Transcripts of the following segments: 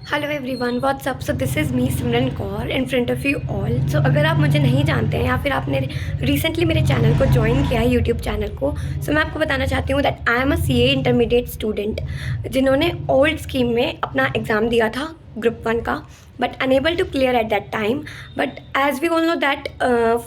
Hello everyone, what's up. So this is me Simran Kaur in front of you all. So अगर आप मुझे नहीं जानते हैं या फिर आपने रिसेंटली मेरे चैनल को ज्वाइन किया है, यूट्यूब चैनल को, सो मैं आपको बताना चाहती हूँ that I am a CA intermediate student जिन्होंने ओल्ड स्कीम में अपना एग्ज़ाम दिया था ग्रुप 1 का, but unable to clear at that time. But as we all know that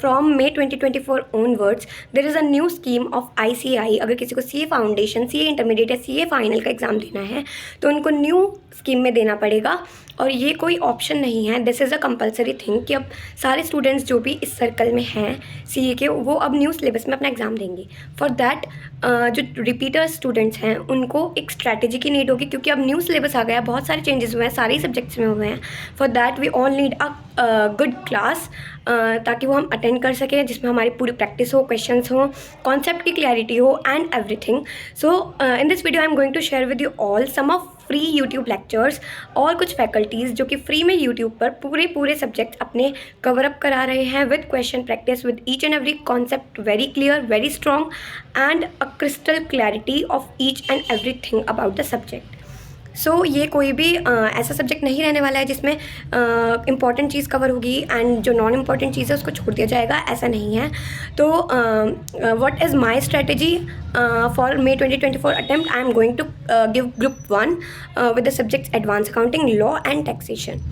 from May 2024 onwards there is a new scheme of ICI। अगर किसी को CA foundation, CA intermediate या CA final का exam देना है तो उनको न्यू स्कीम में देना पड़ेगा, और ये कोई ऑप्शन नहीं है। This is a compulsory thing कि अब सारे स्टूडेंट्स जो भी इस सर्कल में हैं CA के, वो अब न्यू सिलेबस में अपना एग्ज़ाम देंगे। फॉर दैट जो रिपीटर स्टूडेंट्स हैं उनको एक स्ट्रैटेजी की नीड होगी, क्योंकि अब न्यू सिलेबस आ गया, बहुत सारे चेंजेस हुए हैं, सारे ही सब्जेक्ट्स में हुए हैं। For that we all need a good class, ताकि वो हम अटेंड कर सकें, जिसमें हमारी पूरी प्रैक्टिस हो, क्वेश्चंस हो, कॉन्सेप्ट की क्लैरिटी हो and everything. So in this video I am going to share with you all some of free YouTube lectures और कुछ फैकल्टीज़ जो कि फ्री में यूट्यूब पर पूरे सब्जेक्ट अपने कवर अप करा रहे हैं with question practice, with each and every concept very clear, very strong and a crystal clarity of each and every thing about the subject. So ये कोई भी ऐसा सब्जेक्ट नहीं रहने वाला है जिसमें इम्पॉर्टेंट चीज़ कवर होगी एंड जो नॉन इम्पॉर्टेंट चीज़ है उसको छोड़ दिया जाएगा, ऐसा नहीं है। तो what is my strategy for May 2024 attempt? I am going to give group 1 with the subjects advance accounting, law and taxation.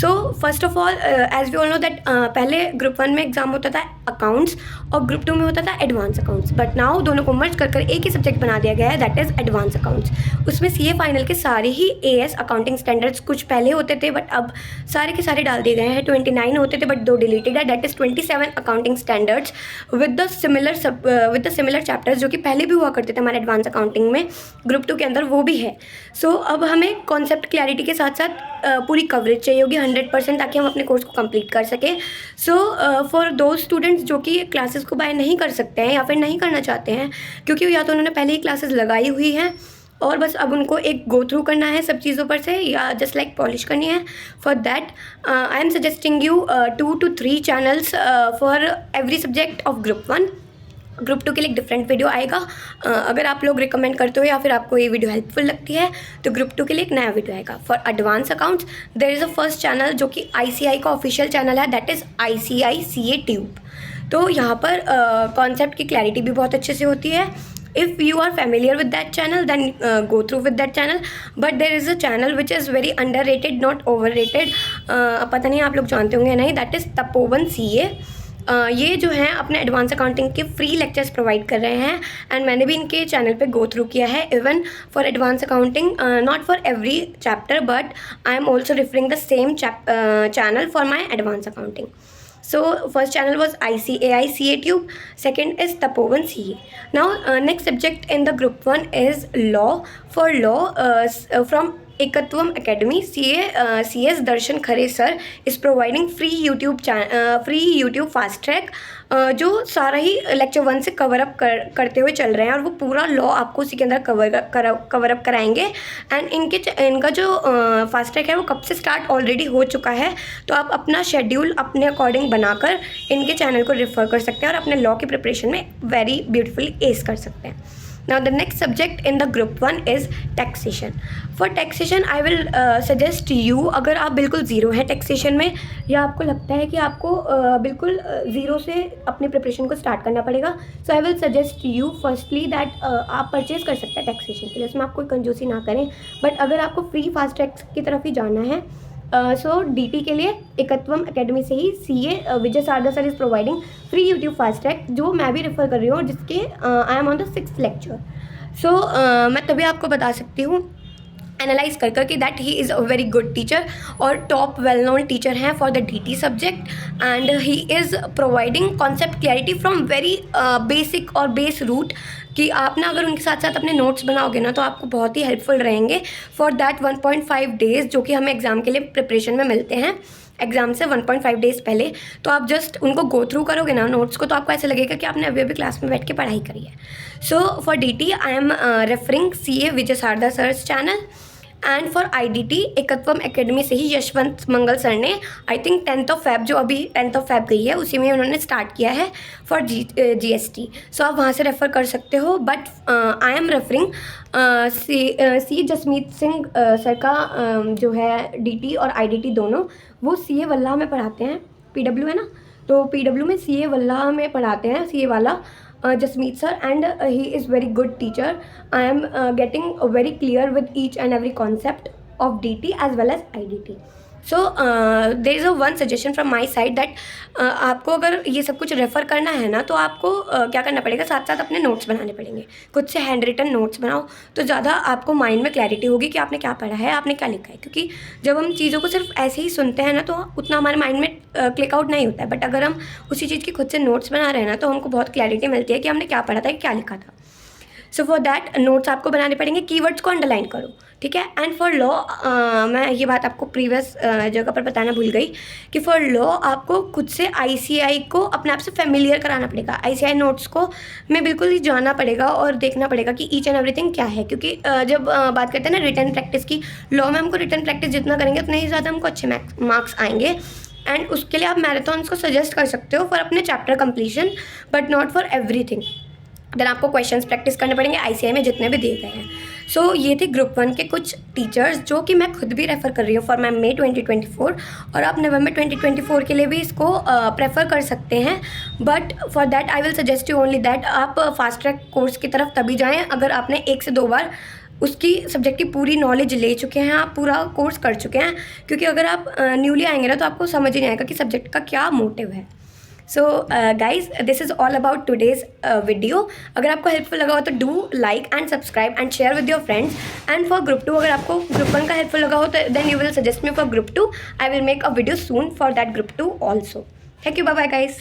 So first of all as we all know that पहले ग्रुप 1 में exam होता था accounts और group 2 में होता था advance accounts, but now दोनों को मर्ज कर एक ही सब्जेक्ट बना दिया गया है, दैट इज़ एडवांस अकाउंट्स। उसमें CA फाइनल के सारे ही AS अकाउंटिंग स्टैंडर्ड्स कुछ पहले होते थे, बट अब सारे के सारे डाल दिए गए हैं। 29 होते थे बट 2 डिलीटेड है, that is 27 accounting standards with the similar chapters जो कि पहले भी हुआ करते थे हमारे एडवांस अकाउंटिंग में, ग्रुप 2 के अंदर वो भी है। सो अब हमें कॉन्सेप्ट क्लैरिटी के साथ साथ पूरी कवरेज चाहिए होगी 100%, ताकि हम अपने कोर्स को कंप्लीट कर सकें। सो फॉर दो स्टूडेंट्स जो कि क्लासेस को बाय नहीं कर सकते हैं या फिर नहीं करना चाहते हैं, क्योंकि या तो उन्होंने पहले ही क्लासेस लगाई हुई हैं और बस अब उनको एक गो थ्रू करना है सब चीज़ों पर से, या जस्ट लाइक पॉलिश करनी है। For that I am suggesting you 2 to 3 channels for every subject of group 1। Group 2 के लिए एक डिफरेंट वीडियो आएगा। अगर आप लोग रिकमेंड करते हो या फिर आपको ये वीडियो हेल्पफुल लगती है तो ग्रुप 2 के लिए एक नया वीडियो आएगा। For advance accounts there is a first channel जो कि ICI का ऑफिशियल चैनल है, that is ICI CA tube. तो यहाँ पर कॉन्सेप्ट की क्लैरिटी भी बहुत अच्छे से होती है। If you are familiar with that channel, then go through with that channel. But there is a channel which is very underrated, not overrated. पता नहीं आप लोग जानते होंगे नहीं, that is तपोवन CA। ये जो हैं अपने एडवांस अकाउंटिंग के फ्री लेक्चर्स प्रोवाइड कर रहे हैं, एंड मैंने भी इनके चैनल पे गो थ्रू किया है even for advance accounting, not for every chapter but I am also referring the same channel for my advance accounting. So first channel was ICAI CA tube, second is Tapovan CA. Now next subject in the group 1 is law. For law from Ekatvam Academy, CS Darshan Khare sir is providing free YouTube fast track, जो सारा ही lecture 1 से cover up करते हुए चल रहे हैं, और वो पूरा लॉ आपको उसी के अंदर कवर अप कराएंगे। एंड इनका जो फास्ट ट्रैक है वो कब से स्टार्ट ऑलरेडी हो चुका है, तो आप अपना शेड्यूल अपने अकॉर्डिंग बनाकर इनके चैनल को रेफ़र कर सकते हैं और अपने लॉ की प्रिपरेशन में वेरी ब्यूटीफुली एस कर सकते हैं। Now the next subject in the group 1 is taxation. For taxation I will suggest you, अगर आप बिल्कुल ज़ीरो हैं टैक्सेशन में, या आपको लगता है कि आपको बिल्कुल ज़ीरो से अपनी प्रिपरेशन को स्टार्ट करना पड़ेगा, so I will suggest you firstly that आप परचेज़ कर सकते हैं टैक्सेशन के लिए, उसमें आप कोई कंजूसी ना करें। बट अगर आपको फ्री फास्ट ट्रैक की तरफ ही जाना है, सो DT के लिए एकत्वम एकेडमी से ही CA Vijay Sarda sir is providing free YouTube fast track, जो मैं भी रेफ़र कर रही हूँ और जिसके I am on the 6th lecture. So मैं तभी आपको बता सकती हूँ एनालाइज कर कि that he is a very good teacher और टॉप वेल नोन टीचर हैं for the DT subject, and he is providing concept clarity from very basic और बेस रूट, कि आप ना अगर उनके साथ साथ अपने नोट्स बनाओगे ना तो आपको बहुत ही हेल्पफुल रहेंगे फॉर दैट 1.5 डेज़ जो कि हमें एग्ज़ाम के लिए प्रिपरेशन में मिलते हैं एग्ज़ाम से 1.5 डेज़ पहले। तो आप जस्ट उनको गो थ्रू करोगे ना नोट्स को, तो आपको ऐसा लगेगा कि आपने अभी क्लास में बैठ के पढ़ाई करी है। So for DT I am referring CA Vijay Sarda sir's channel, and for IDT Ekatvam Academy से ही यशवंत मंगल सर ने I think 10th of Feb, जो अभी 10th ऑफ फेब गई है उसी में उन्होंने स्टार्ट किया है फॉर GST। सो आप वहाँ से रेफ़र कर सकते हो। But I am referring C Jasmeet Singh sir का जो है DT और IDT दोनों, वो CA वल्लाह में पढ़ाते हैं। PW है ना, तो PW में CA वल्लाह में पढ़ाते हैं, CA वाला Jasmeet sir, and he is very good teacher. I am getting very clear with each and every concept of DT as well as IDT। So there is a one suggestion from my side that आपको अगर ये सब कुछ refer करना है ना, तो आपको क्या करना पड़ेगा, साथ साथ अपने नोट्स बनाने पड़ेंगे। खुद से हैंड रिटन नोट्स बनाओ, तो ज़्यादा आपको माइंड में क्लैरिटी होगी कि आपने क्या पढ़ा है, आपने क्या लिखा है। क्योंकि जब हम चीज़ों को सिर्फ ऐसे ही सुनते हैं ना, तो उतना हमारे माइंड में क्लिक आउट नहीं होता है। बट अगर हम उसी चीज़ की खुद से नोट्स बना रहे हैं ना, तो हमको बहुत क्लैरिटी मिलती है कि हमने क्या पढ़ा था, क्या लिखा था। सो फॉर दैट नोट्स आपको बनाने पड़ेंगे, कीवर्ड्स को अंडरलाइन करो, ठीक है। एंड फॉर लॉ, मैं ये बात आपको प्रीवियस जगह पर बताना भूल गई कि फॉर लॉ आपको खुद से ICI को अपने आप से फेमिलियर कराना पड़ेगा। ICI नोट्स को में बिल्कुल ही जानना पड़ेगा और देखना पड़ेगा कि ईच एंड एवरीथिंग क्या है। क्योंकि जब बात करते हैं ना रिटन प्रैक्टिस की, लॉ में हमको रिटन प्रैक्टिस जितना करेंगे उतने ही ज़्यादा हमको अच्छे मार्क्स आएंगे। एंड उसके लिए आप मैराथन्स को सजेस्ट कर सकते हो फॉर अपने chapter completion, but not for everything. Then आपको क्वेश्चंस प्रैक्टिस करने पड़ेंगे ICI में जितने भी दिए गए हैं। सो ये थे ग्रुप 1 के कुछ टीचर्स जो कि मैं खुद भी रेफ़र कर रही हूँ फॉर May 2024, और आप नवंबर 2024 के लिए भी इसको प्रेफर कर सकते हैं। But for that I will suggest you only that आप फास्ट ट्रैक कोर्स की तरफ तभी जाएँ अगर आपने 1 से 2 बार उसकी सब्जेक्ट की पूरी नॉलेज ले चुके हैं, आप पूरा कोर्स कर चुके हैं। क्योंकि अगर आप न्यूली आएंगे ना, तो आपको समझ ही नहीं आएगा कि सब्जेक्ट का क्या मोटिव है। So guys, this is all about today's video. अगर आपको हेल्पफुल लगा हो तो do like and subscribe and share with your friends. And for group 2, अगर आपको ग्रुप 1 का हेल्पफुल लगा हो तो then you will suggest me for group 2। I will make a video soon for that group 2 also. Thank you, bye bye guys.